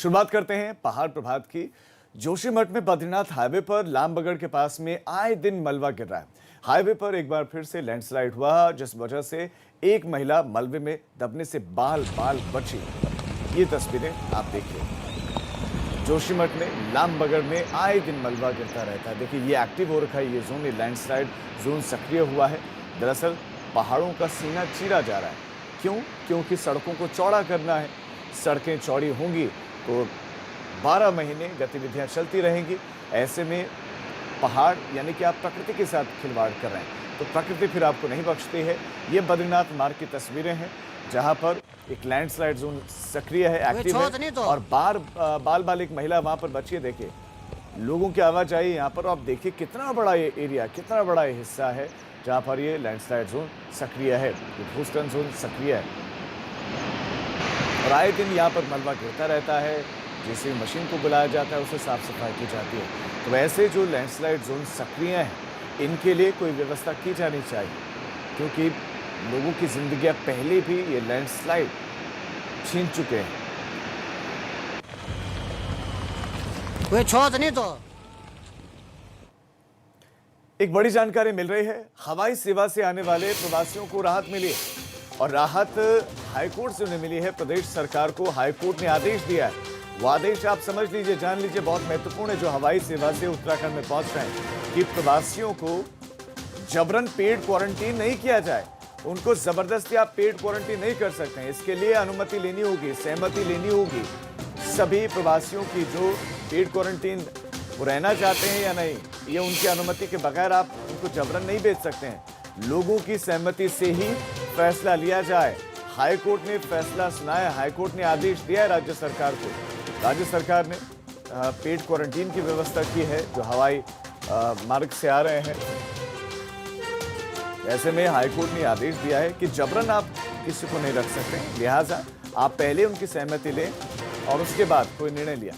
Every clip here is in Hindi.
शुरुआत करते हैं पहाड़ प्रभात की। जोशीमठ में बद्रीनाथ हाईवे पर लामबगड़ के पास में आए दिन मलबा गिर रहा है। हाईवे पर एक बार फिर से लैंडस्लाइड हुआ, जिस वजह से एक महिला मलबे में दबने से बाल बाल बची। ये तस्वीरें आप देखिए। जोशीमठ में लामबगड़ में आए दिन मलबा गिरता रहता है। देखिए ये एक्टिव हो रखा है, ये जोन, ये लैंडस्लाइड जोन सक्रिय हुआ है। दरअसल पहाड़ों का सीना चीरा जा रहा है। क्यों? क्योंकि सड़कों को चौड़ा करना है। सड़कें चौड़ी होंगी तो 12 महीने गतिविधियां चलती रहेंगी। ऐसे में पहाड़ यानी कि आप प्रकृति के साथ खिलवाड़ कर रहे हैं तो प्रकृति फिर आपको नहीं बख्शती है। ये बद्रीनाथ मार्ग की तस्वीरें हैं जहां पर एक लैंडस्लाइड जोन सक्रिय है, एक्टिव है और बाल बाल एक महिला वहां पर बची है। देखिए लोगों की आवाजाही यहाँ पर, आप देखिए कितना बड़ा ये एरिया, कितना बड़ा ये हिस्सा है जहाँ पर ये लैंडस्लाइड जोन सक्रिय है, भूस्खलन जोन सक्रिय है और आए दिन यहाँ पर मलबा गिरता रहता है। जैसे मशीन को बुलाया जाता है उसे साफ सफाई की जाती है। तो वैसे जो लैंडस्लाइड जोन सक्रिय हैं इनके लिए कोई व्यवस्था की जानी चाहिए, क्योंकि लोगों की जिंदगियां पहले भी ये लैंडस्लाइड छीन चुके हैं। कोई छोड़ नहीं तो एक बड़ी जानकारी मिल रही है। हवाई सेवा से आने वाले प्रवासियों को राहत मिली है और राहत हाईकोर्ट से उन्हें मिली है। प्रदेश सरकार को हाईकोर्ट ने आदेश दिया है। वो आदेश आप समझ लीजिए, जान लीजिए, बहुत महत्वपूर्ण है। जो हवाई सेवा से उत्तराखंड में पहुंच रहे हैं कि प्रवासियों को जबरन पेड क्वारंटीन नहीं किया जाए। उनको जबरदस्ती आप पेड क्वारंटीन नहीं कर सकते हैं। इसके लिए अनुमति लेनी होगी, सहमति लेनी होगी सभी प्रवासियों की जो पेड क्वारंटीन वो रहना चाहते हैं या नहीं, ये उनकी अनुमति के बगैर आप उनको जबरन नहीं भेज सकते हैं। लोगों की सहमति से ही फैसला लिया जाए। हाईकोर्ट ने फैसला सुनाया, हाईकोर्ट ने आदेश दिया है राज्य सरकार को। राज्य सरकार ने पेड क्वारंटीन की व्यवस्था की है जो हवाई मार्ग से आ रहे हैं। ऐसे में हाईकोर्ट ने आदेश दिया है कि जबरन आप किसी को नहीं रख सकते, लिहाजा आप पहले उनकी सहमति लें और उसके बाद कोई निर्णय लिया।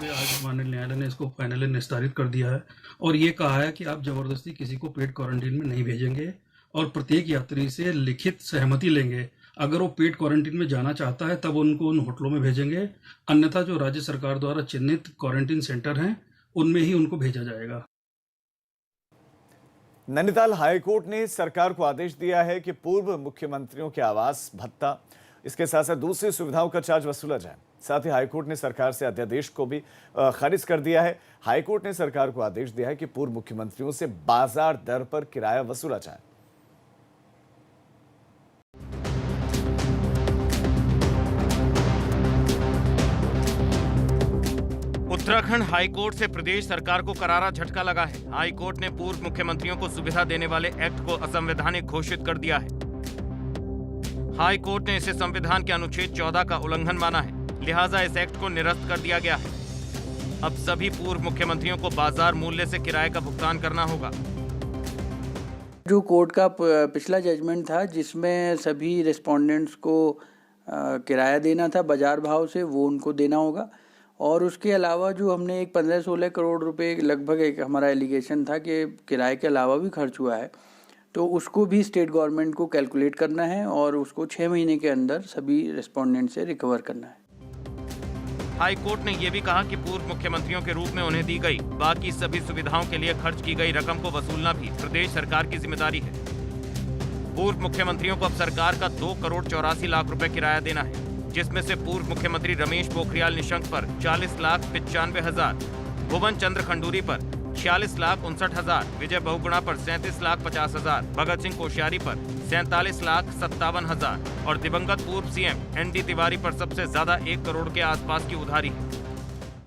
आज माननीय न्यायालय ने इसको फाइनली निस्तारित कर दिया है और ये कहा है कि आप जबरदस्ती किसी को पेड क्वारंटीन में नहीं भेजेंगे और प्रत्येक यात्री से लिखित सहमति लेंगे। अगर वो पेड क्वारंटीन में जाना चाहता है तब उनको उन होटलों में भेजेंगे, अन्यथा जो राज्य सरकार द्वारा चिन्हित क्वारंटीन सेंटर हैं उनमें ही उनको भेजा जाएगा। नैनीताल हाईकोर्ट ने सरकार को आदेश दिया है कि पूर्व मुख्यमंत्रियों के आवास भत्ता, इसके साथ साथ दूसरी सुविधाओं का चार्ज वसूला जाए। साथ ही हाईकोर्ट ने सरकार से अध्यादेश को भी खारिज कर दिया है। हाईकोर्ट ने सरकार को आदेश दिया है कि पूर्व मुख्यमंत्रियों से बाजार दर पर किराया वसूला जाए। उत्तराखंड हाईकोर्ट से प्रदेश सरकार को करारा झटका लगा है। हाईकोर्ट ने पूर्व मुख्यमंत्रियों को सुविधा देने वाले एक्ट को असंवैधानिक घोषित कर दिया है। हाईकोर्ट ने इसे संविधान के अनुच्छेद 14 का उल्लंघन माना है, लिहाजा इस एक्ट को निरस्त कर दिया गया है। अब सभी पूर्व मुख्यमंत्रियों को बाजार मूल्य से किराए का भुगतान करना होगा। जो कोर्ट का पिछला जजमेंट था जिसमें सभी रिस्पोंडेंट्स को किराया देना था बाजार भाव से, वो उनको देना होगा। और उसके अलावा जो हमने एक 15-16 करोड़ रुपए लगभग एक हमारा एलिगेशन था कि किराए के अलावा भी खर्च हुआ है, तो उसको भी स्टेट गवर्नमेंट को कैलकुलेट करना है और उसको 6 महीने के अंदर सभी रिस्पोंडेंट से रिकवर करना है। हाई कोर्ट ने यह भी कहा कि पूर्व मुख्यमंत्रियों के रूप में उन्हें दी गई बाकी सभी सुविधाओं के लिए खर्च की गई रकम को वसूलना भी प्रदेश सरकार की जिम्मेदारी है। पूर्व मुख्यमंत्रियों को अब सरकार का 2 करोड़ 84 लाख रुपए किराया देना है, जिसमें से पूर्व मुख्यमंत्री रमेश पोखरियाल निशंक पर 40,95,000, भुवन चंद्र खंडूरी पर 46,59,000, विजय बहुगुणा पर 37,50,000, भगत सिंह कोश्यारी पर 47,57,000 और दिवंगत पूर्व सीएम ND तिवारी पर सबसे ज्यादा 1 करोड़ के आसपास की उधारी है।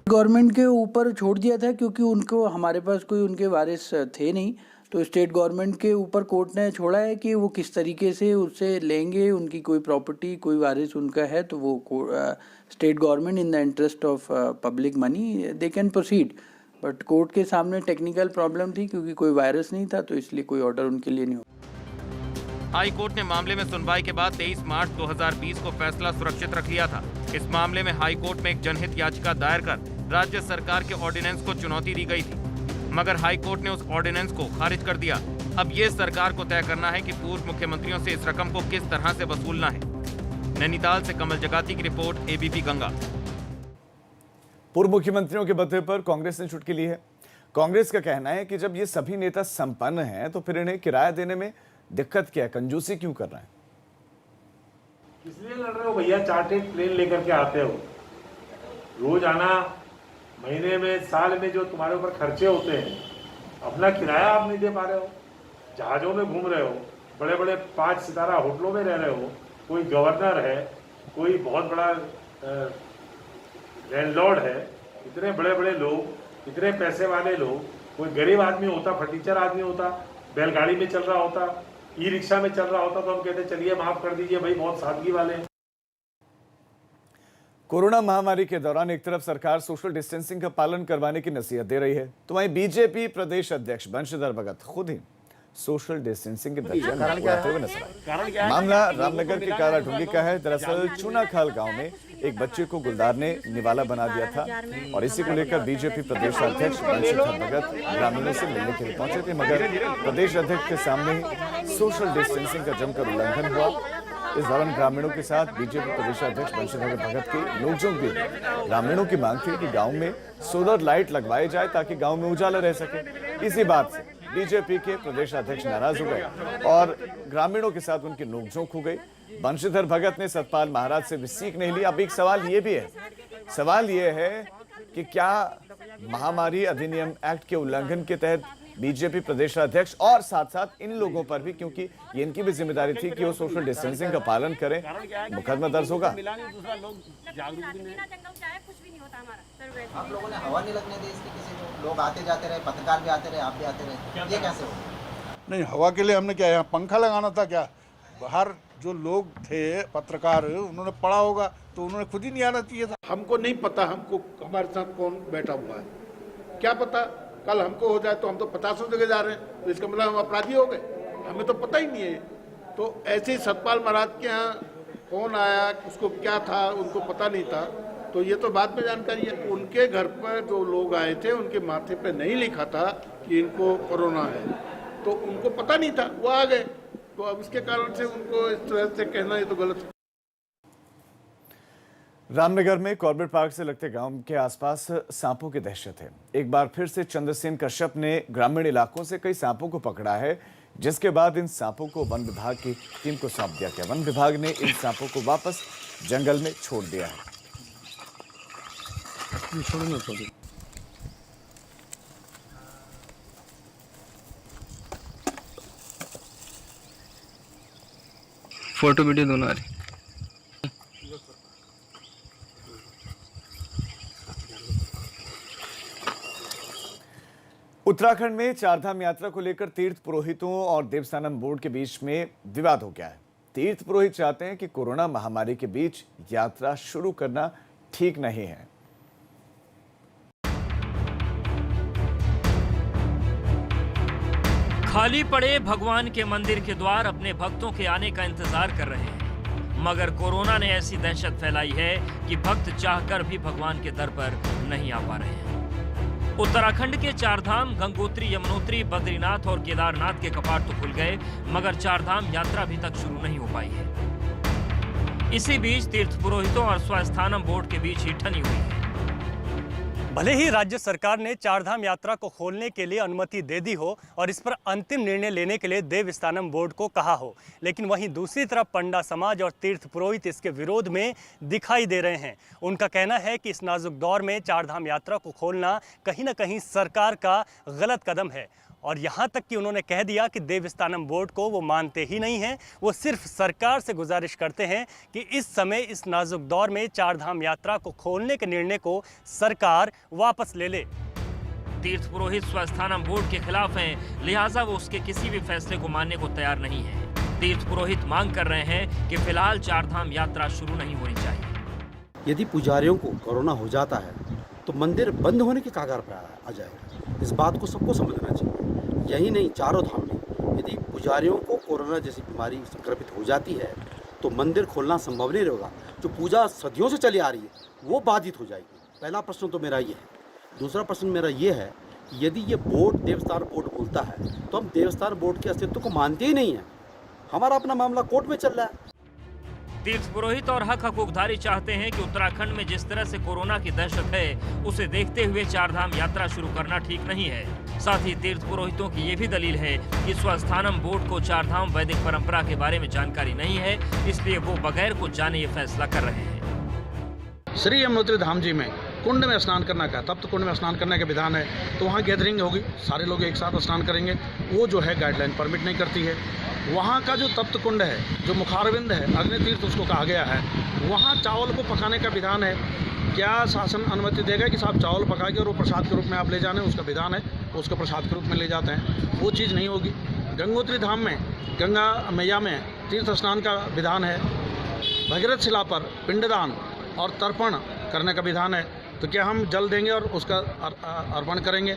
गवर्नमेंट के ऊपर छोड़ दिया था क्योंकि उनको हमारे पास कोई उनके वारिस थे नहीं, तो स्टेट गवर्नमेंट के ऊपर कोर्ट ने छोड़ा है कि वो किस तरीके से उससे लेंगे। उनकी कोई प्रॉपर्टी, कोई वारिस उनका है तो वो state government in the interest of public money they can proceed. But court के सामने टेक्निकल प्रॉब्लम थी क्योंकि कोई वायरस नहीं था, तो इसलिए कोई ऑर्डर उनके लिए नहीं हुआ। हाई कोर्ट ने मामले में सुनवाई के बाद 23 मार्च 2020 को फैसला सुरक्षित रख लिया था। इस मामले में हाई कोर्ट में एक जनहित याचिका दायर कर राज्य सरकार के ऑर्डिनेंस को चुनौती दी गई थी, मगर हाई कोर्ट ने उस ऑर्डिनेंस को खारिज कर दिया। अब ये सरकार को तय करना है कि पूर्व मुख्यमंत्रियों से इस रकम को किस तरह से वसूलना है। नैनीताल से कमल जगाती की रिपोर्ट, एबीपी गंगा। पूर्व मुख्यमंत्रियों के बदले पर कांग्रेस ने चुटकी ली है। कांग्रेस का कहना है कि जब ये सभी नेता संपन्न हैं तो फिर इन्हें किराया देने में दिक्कत क्या है, कंजूसी क्यों कर रहे हैं? इसलिए लड़ रहे हो भैया, चार्टेड प्लेन लेकर के आते हो, रोज आना, महीने में साल में जो तुम्हारे ऊपर खर्चे होते हैं, अपना किराया आप नहीं दे पा रहे हो, जहाजों में घूम रहे हो, बड़े बड़े 5 सितारा होटलों में रह रहे हो, कोई गवर्नर है, कोई बहुत बड़ा लैंडलॉर्ड है, इतने बड़े बड़े लोग, इतने पैसे वाले लोग, कोई गरीब आदमी होता, फटीचर आदमी होता, बैलगाड़ी में चल रहा होता, ई रिक्शा में चल रहा होता, तो हम कहते चलिए माफ कर दीजिए भाई, बहुत सादगी वाले हैं। कोरोना महामारी के दौरान एक तरफ सरकार सोशल डिस्टेंसिंग का पालन करवाने की नसीहत दे रही है, तो वहीं बीजेपी प्रदेश अध्यक्ष बंशीधर भगत खुद ही सोशल डिस्टेंसिंग के दर्जन लगाते हुए नजर आए। मामला रामनगर के काराढूंगी का है। दरअसल चूनाखाल गांव में एक बच्चे को गुलदार ने निवाला बना दिया था और इसी को लेकर बीजेपी प्रदेश अध्यक्ष बंशीधर भगत ग्रामीणों से मिलने के लिए पहुंचे थे, मगर प्रदेश अध्यक्ष के सामने ही सोशल डिस्टेंसिंग का जमकर उल्लंघन हुआ। इस दौरान ग्रामीणों के साथ बीजेपी प्रदेश अध्यक्ष बंशीधर भगत की नोकझोंक भी। ग्रामीणों की मांग थी कि गांव में सोलर लाइट लगवाए जाए ताकि गांव में उजाला रह सके। इसी बात से बीजेपी के प्रदेश अध्यक्ष नाराज हो गए और ग्रामीणों के साथ उनकी नोकझोंक हो गई। बंशीधर भगत ने सतपाल महाराज से भी सीख नहीं ली। अब एक सवाल ये भी है, सवाल ये है कि क्या महामारी अधिनियम एक्ट के उल्लंघन के तहत बीजेपी प्रदेश अध्यक्ष और साथ साथ इन लोगों पर भी, क्योंकि ये इनकी भी जिम्मेदारी थी कि वो सोशल डिस्टेंसिंग का पालन करें, मुकदमा दर्ज होगा। आप लोगों ने हवा नहीं लगने दी इसकी किसी को, लोग आते जाते रहे, पत्रकार भी आते रहे, आप भी आते रहे, ये कैसे हो? नहीं, हवा के लिए हमने क्या यहाँ पंखा लगाना था क्या? बाहर जो लोग थे पत्रकार, उन्होंने पढ़ा होगा तो उन्होंने खुद ही नहीं आना चाहिए था। हमको नहीं पता हमको हमारे साथ कौन बैठा हुआ है, क्या पता कल हमको हो जाए तो हम तो 50 जगह जा रहे हैं, तो इसका मतलब हम अपराधी हो गए, हमें तो पता ही नहीं है। तो ऐसे ही सतपाल महाराज के यहाँ कौन आया, उसको क्या था, उनको पता नहीं था, तो ये तो बाद में जानकारी है। उनके घर पर जो लोग आए थे उनके माथे पे नहीं लिखा था कि इनको कोरोना है, तो उनको पता नहीं था, वो आ गए, तो अब इसके कारण से उनको इस तरह से कहना ये तो गलत है। रामनगर में कॉर्बेट पार्क से लगते गांव के आसपास सांपों की दहशत है। एक बार फिर से चंद्रसेन कश्यप ने ग्रामीण इलाकों से कई सांपों को पकड़ा है, जिसके बाद इन सांपों को वन विभाग की टीम को सौंप दिया गया। वन विभाग ने इन सांपों को वापस जंगल में छोड़ दिया है। फोटो वीडियो दोनों आ रही। उत्तराखंड में चारधाम यात्रा को लेकर तीर्थ पुरोहितों और देवस्थानम बोर्ड के बीच में विवाद हो गया है। तीर्थ पुरोहित चाहते हैं कि कोरोना महामारी के बीच यात्रा शुरू करना ठीक नहीं है। खाली पड़े भगवान के मंदिर के द्वार अपने भक्तों के आने का इंतजार कर रहे हैं, मगर कोरोना ने ऐसी दहशत फैलाई है कि भक्त चाहकर भी भगवान के दर पर नहीं आ पा रहे हैं। उत्तराखंड के चारधाम गंगोत्री, यमुनोत्री, बद्रीनाथ और केदारनाथ के कपाट तो खुल गए, मगर चारधाम यात्रा अभी तक शुरू नहीं हो पाई है। इसी बीच तीर्थ पुरोहितों और स्वस्थानम बोर्ड के बीच ही ठनी हुई है। भले ही राज्य सरकार ने चारधाम यात्रा को खोलने के लिए अनुमति दे दी हो और इस पर अंतिम निर्णय लेने के लिए देवस्थानम बोर्ड को कहा हो, लेकिन वहीं दूसरी तरफ पंडा समाज और तीर्थ पुरोहित इसके विरोध में दिखाई दे रहे हैं। उनका कहना है कि इस नाजुक दौर में चारधाम यात्रा को खोलना कहीं ना कहीं सरकार का गलत कदम है और यहाँ तक कि उन्होंने कह दिया कि देवस्थानम बोर्ड को वो मानते ही नहीं हैं। वो सिर्फ सरकार से गुजारिश करते हैं कि इस समय इस नाजुक दौर में चारधाम यात्रा को खोलने के निर्णय को सरकार वापस ले ले। तीर्थ पुरोहित स्वस्थानम बोर्ड के खिलाफ हैं, लिहाजा वो उसके किसी भी फैसले को मानने को तैयार नहीं है। तीर्थ पुरोहित मांग कर रहे हैं कि फिलहाल चारधाम यात्रा शुरू नहीं होनी चाहिए। यदि पुजारियों को कोरोना हो जाता है तो मंदिर बंद होने की कगार पर आ जाएगा। इस बात को सबको समझना चाहिए। यही नहीं, चारों धाम में यदि पुजारियों को कोरोना जैसी बीमारी संक्रमित हो जाती है तो मंदिर खोलना संभव नहीं रहेगा। जो पूजा सदियों से चली आ रही है वो बाधित हो जाएगी। पहला प्रश्न तो मेरा ये है। दूसरा प्रश्न मेरा ये है कि यदि ये बोर्ड देवस्थान बोर्ड बोलता है तो हम देवस्थान बोर्ड के अस्तित्व को मानते ही नहीं हैं। हमारा अपना मामला कोर्ट में चल रहा है। तीर्थ पुरोहित और हक हकूकधारी चाहते हैं कि उत्तराखंड में जिस तरह से कोरोना की दहशत है, उसे देखते हुए चारधाम यात्रा शुरू करना ठीक नहीं है। साथ ही तीर्थ पुरोहितों की ये भी दलील है कि स्वस्थानम बोर्ड को चारधाम वैदिक परंपरा के बारे में जानकारी नहीं है, इसलिए वो बगैर कुछ जाने ये फैसला कर रहे हैं। श्री यमुनोत्री धाम जी में कुंड में स्नान करना का, तब तो कुंड में स्नान करने का विधान है, तो वहाँ गैदरिंग होगी, सारे लोग एक साथ स्नान करेंगे, वो जो है गाइडलाइन परमिट नहीं करती है। वहाँ का जो तप्त कुंड है, जो मुखारविंद है, अग्नि तीर्थ उसको कहा गया है, वहाँ चावल को पकाने का विधान है। क्या शासन अनुमति देगा कि साहब चावल पका के और वो प्रसाद के रूप में आप ले जाने, उसका विधान है, उसको प्रसाद के रूप में ले जाते हैं, वो चीज़ नहीं होगी। गंगोत्री धाम में गंगा मैया में तीर्थ स्नान का विधान है। भगीरथ शिला पर पिंडदान और तर्पण करने का विधान है, तो क्या हम जल देंगे और उसका अर्पण करेंगे?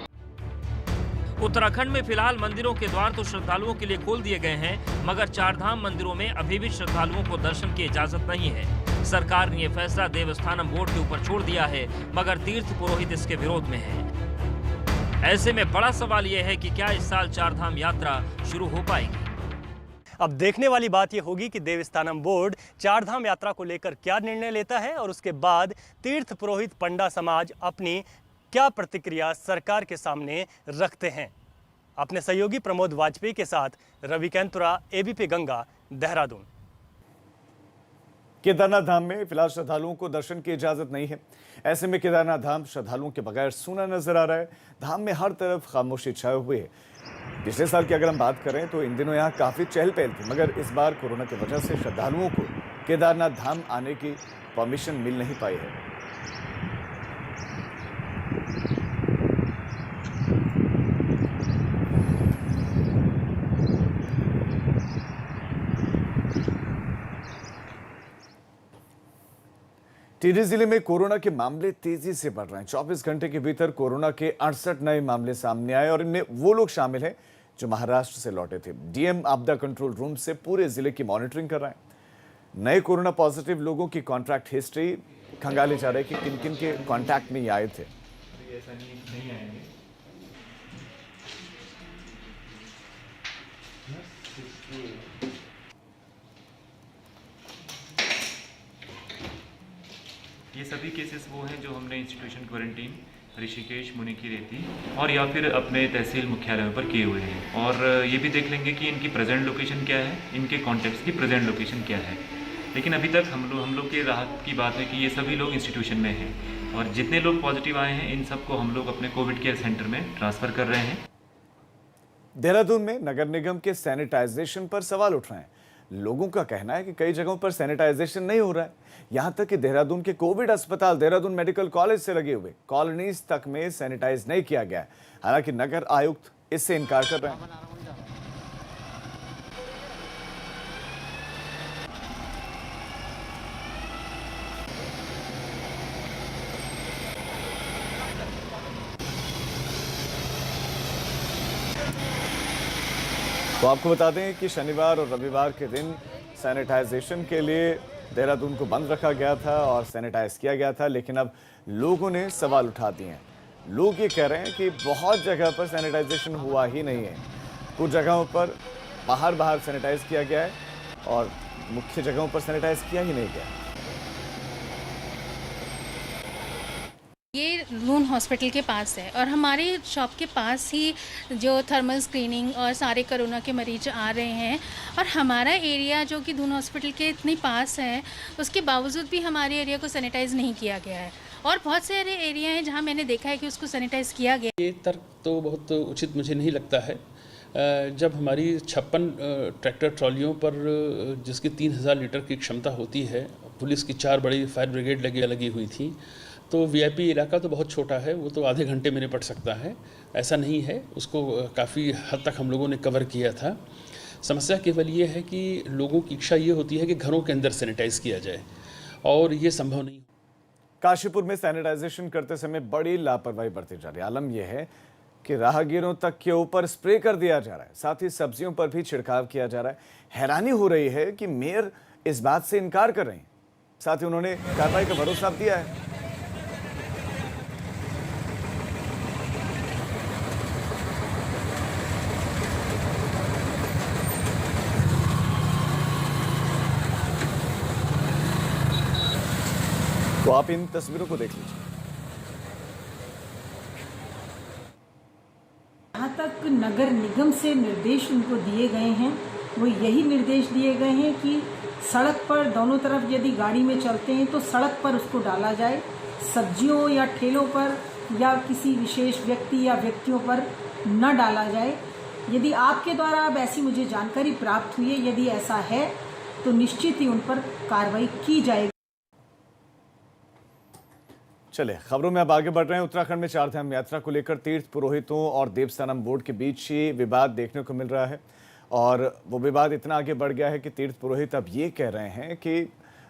उत्तराखंड में फिलहाल मंदिरों के द्वार तो श्रद्धालुओं के लिए खोल दिए गए हैं, मगर चारधाम मंदिरों में अभी भी श्रद्धालुओं को दर्शन की इजाजत नहीं है। सरकार ने यह फैसला देवस्थानम बोर्ड के ऊपर छोड़ दिया है, मगर तीर्थ पुरोहित इसके विरोध में है। ऐसे में बड़ा सवाल यह है कि क्या इस साल चारधाम यात्रा शुरू हो पाएगी। अब देखने वाली बात यह होगी कि देवस्थानम बोर्ड चारधाम यात्रा को लेकर क्या निर्णय लेता है और उसके बाद तीर्थ पुरोहित पंडा समाज अपनी क्या प्रतिक्रिया सरकार के सामने रखते हैं। अपने सहयोगी प्रमोद वाजपेयी के साथ रवि कैंतुरा, एबीपी गंगा, देहरादून। केदारनाथ धाम में फिलहाल श्रद्धालुओं को दर्शन की इजाजत नहीं है। ऐसे में केदारनाथ धाम श्रद्धालुओं के बगैर सूना नजर आ रहा है। धाम में हर तरफ खामोशी छाए हुए है। पिछले साल की अगर हम बात करें तो इन दिनों यहाँ काफी चहल पहल थी, मगर इस बार कोरोना की वजह से श्रद्धालुओं को केदारनाथ धाम आने की परमिशन मिल नहीं पाई है। टिहरी जिले में कोरोना के मामले तेजी से बढ़ रहे हैं। 24 घंटे के भीतर कोरोना के 68 नए मामले सामने आए और इनमें वो लोग शामिल हैं जो महाराष्ट्र से लौटे थे। डीएम आपदा कंट्रोल रूम से पूरे जिले की मॉनिटरिंग कर रहे हैं। नए कोरोना पॉजिटिव लोगों की कॉन्टैक्ट हिस्ट्री खंगाली जा रही है कि किन किन के कॉन्टैक्ट में ये आए थे। ये सभी केसेस वो हैं जो हमने इंस्टीट्यूशन क्वारंटीन ऋषिकेश, मुनिकीरेती और या फिर अपने तहसील मुख्यालयों पर किए हुए हैं। और ये भी देख लेंगे कि इनकी प्रेजेंट लोकेशन क्या है, इनके कॉन्टैक्ट्स की प्रेजेंट लोकेशन क्या है। लेकिन अभी तक हम लोग की राहत की बात है कि ये सभी लोग इंस्टीट्यूशन में हैं और जितने लोग पॉजिटिव आए हैं इन सबको हम लोग अपने कोविड केयर सेंटर में ट्रांसफ़र कर रहे हैं। देहरादून में नगर निगम के सैनिटाइजेशन पर सवाल उठ रहे हैं। लोगों का कहना है कि कई जगहों पर सैनिटाइजेशन नहीं हो रहा है। यहां तक कि देहरादून के कोविड अस्पताल देहरादून मेडिकल कॉलेज से लगे हुए कॉलोनीज तक में सैनिटाइज नहीं किया गया है। हालांकि नगर आयुक्त इससे इनकार कर रहे हैं। तो आपको बता दें कि शनिवार और रविवार के दिन सैनिटाइजेशन के लिए देहरादून को बंद रखा गया था और सैनिटाइज किया गया था, लेकिन अब लोगों ने सवाल उठा दिए हैं। लोग ये कह रहे हैं कि बहुत जगह पर सैनिटाइजेशन हुआ ही नहीं है। कुछ जगहों पर बाहर सैनिटाइज किया गया है और मुख्य जगहों पर सैनिटाइज किया ही नहीं गया। ये लून हॉस्पिटल के पास है और हमारे शॉप के पास ही जो थर्मल स्क्रीनिंग और सारे कोरोना के मरीज आ रहे हैं और हमारा एरिया जो कि लून हॉस्पिटल के इतने पास है, उसके बावजूद भी हमारे एरिया को सैनिटाइज़ नहीं किया गया है। और बहुत सारे एरिया हैं जहां मैंने देखा है कि उसको सैनिटाइज़ किया गया। ये तर्क तो बहुत उचित मुझे नहीं लगता है। जब हमारी 56 ट्रैक्टर ट्रॉलियों पर जिसकी 3000 लीटर की क्षमता होती है, पुलिस की 4 बड़ी फायर ब्रिगेड लगी हुई थी, तो वीआईपी इलाका तो बहुत छोटा है, वो तो आधे घंटे में निपट सकता है। ऐसा नहीं है, उसको काफ़ी हद तक हम लोगों ने कवर किया था। समस्या केवल ये है कि लोगों की इच्छा ये होती है कि घरों के अंदर सैनिटाइज किया जाए और ये संभव नहीं। काशीपुर में सैनिटाइजेशन करते समय बड़ी लापरवाही बरती जा रही है। आलम यह है कि राहगीरों तक के ऊपर स्प्रे कर दिया जा रहा है, साथ ही सब्जियों पर भी छिड़काव किया जा रहा है। हैरानी हो रही है कि मेयर इस बात से इनकार कर रहे हैं, साथ ही उन्होंने कार्रवाई का भरोसा दिया है। आप इन तस्वीरों को देख लीजिए। जहाँ तक नगर निगम से निर्देश उनको दिए गए हैं वो यही निर्देश दिए गए हैं कि सड़क पर दोनों तरफ यदि गाड़ी में चलते हैं तो सड़क पर उसको डाला जाए, सब्जियों या ठेलों पर या किसी विशेष व्यक्ति या व्यक्तियों पर न डाला जाए। यदि आपके द्वारा अब ऐसी मुझे जानकारी प्राप्त हुई है, यदि ऐसा है तो निश्चित ही उन पर कार्रवाई की जाएगी। चलिए खबरों में अब आगे बढ़ रहे हैं। उत्तराखंड में चारधाम यात्रा को लेकर तीर्थ पुरोहितों और देवस्थानम बोर्ड के बीच ही विवाद देखने को मिल रहा है और वो विवाद इतना आगे बढ़ गया है कि तीर्थ पुरोहित अब ये कह रहे हैं कि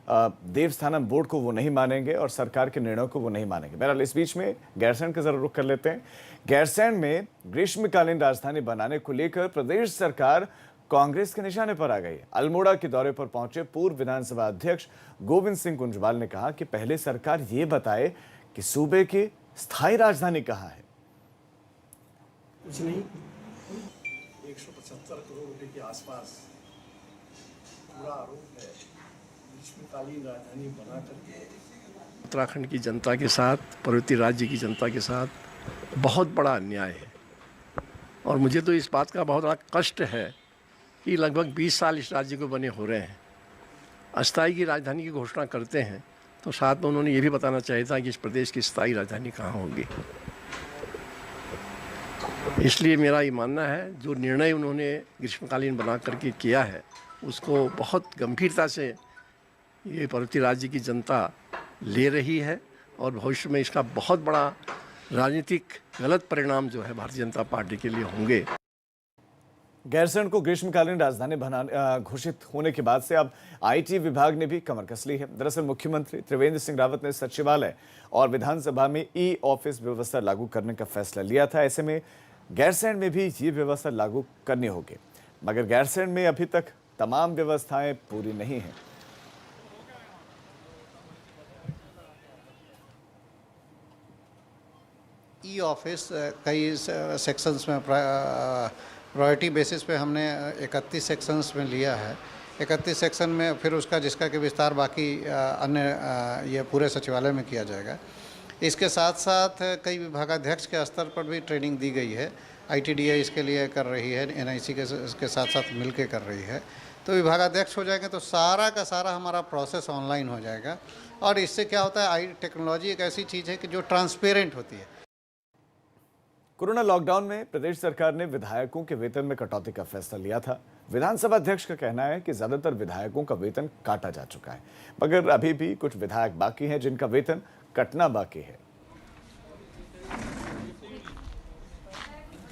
देवस्थानम बोर्ड को वो नहीं मानेंगे और सरकार के निर्णय को वो नहीं मानेंगे। बहरहाल इस बीच में गैरसैंण का जरा रुख कर लेते हैं। गैरसैंण में ग्रीष्मकालीन राजधानी बनाने को लेकर प्रदेश सरकार कांग्रेस के निशाने पर आ गई। अल्मोड़ा के दौरे पर पहुंचे पूर्व विधानसभा अध्यक्ष गोविंद सिंह कुंजवाल ने कहा कि पहले सरकार ये बताए कि सूबे की स्थायी राजधानी कहां है। कुछ नहीं, 175 करोड़ रुपए के आसपास पूरा आरोप है ग्रीष्मकालीन राजधानी बना करके। उत्तराखंड की जनता के साथ, पर्वतीय राज्य की जनता के साथ बहुत बड़ा अन्याय है और मुझे तो इस बात का बहुत बड़ा कष्ट है कि लगभग 20 साल इस राज्य को बने हो रहे हैं। अस्थायी की राजधानी की घोषणा करते हैं तो साथ में उन्होंने ये भी बताना चाहिए था कि इस प्रदेश की स्थायी राजधानी कहाँ होगी। इसलिए मेरा ये मानना है जो निर्णय उन्होंने ग्रीष्मकालीन बना करके किया है उसको बहुत गंभीरता से ये पर्वतीय राज्य की जनता ले रही है और भविष्य में इसका बहुत बड़ा राजनीतिक गलत परिणाम जो है भारतीय जनता पार्टी के लिए होंगे। गैरसैंण को ग्रीष्मकालीन राजधानी घोषित होने के बाद से अब आईटी विभाग ने भी कमर कस ली है। दरअसल मुख्यमंत्री त्रिवेंद्र सिंह रावत ने सचिवालय और विधानसभा में ई ऑफिस व्यवस्था लागू करने का फैसला लिया था। ऐसे में गैरसैंण में भी ये व्यवस्था लागू करनी होगी, मगर गैरसैंण में अभी तक तमाम व्यवस्थाएं पूरी नहीं हैं। ई ऑफिस कई सेक्शंस में प्रायोरिटी बेसिस पे हमने 31 सेक्शंस में लिया है। 31 सेक्शन में फिर उसका जिसका कि विस्तार बाकी अन्य ये पूरे सचिवालय में किया जाएगा। इसके साथ साथ कई विभागाध्यक्ष के स्तर पर भी ट्रेनिंग दी गई है। ITDA इसके लिए कर रही है, NIC के साथ साथ मिल के कर रही है। तो विभागाध्यक्ष हो जाएंगे तो सारा का सारा हमारा प्रोसेस ऑनलाइन हो जाएगा और इससे क्या होता है, टेक्नोलॉजी एक ऐसी चीज़ है कि जो ट्रांसपेरेंट होती है। कोरोना लॉकडाउन में प्रदेश सरकार ने विधायकों के वेतन में कटौती का फैसला लिया था। विधानसभा अध्यक्ष का कहना है कि ज्यादातर विधायकों का वेतन काटा जा चुका है, मगर अभी भी कुछ विधायक बाकी हैं जिनका वेतन कटना बाकी है।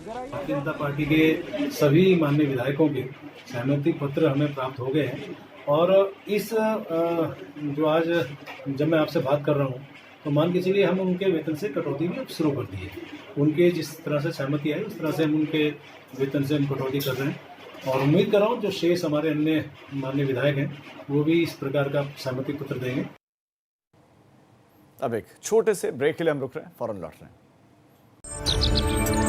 भारतीय जनता पार्टी के सभी माननीय विधायकों के सहमति पत्र हमें प्राप्त हो गए हैं और इस जो आज जब मैं आपसे बात कर रहा हूँ तो मान के चलिए हम उनके वेतन से कटौती भी शुरू कर दी है। उनके जिस तरह से सहमति आई उस तरह से हम उनके वेतन से हम कटौती कर रहे हैं और उम्मीद कर रहा हूँ जो शेष हमारे अन्य माननीय विधायक हैं वो भी इस प्रकार का सहमति पत्र देंगे। अब एक छोटे से ब्रेक के लिए हम रुक रहे हैं, फौरन लौट रहे हैं।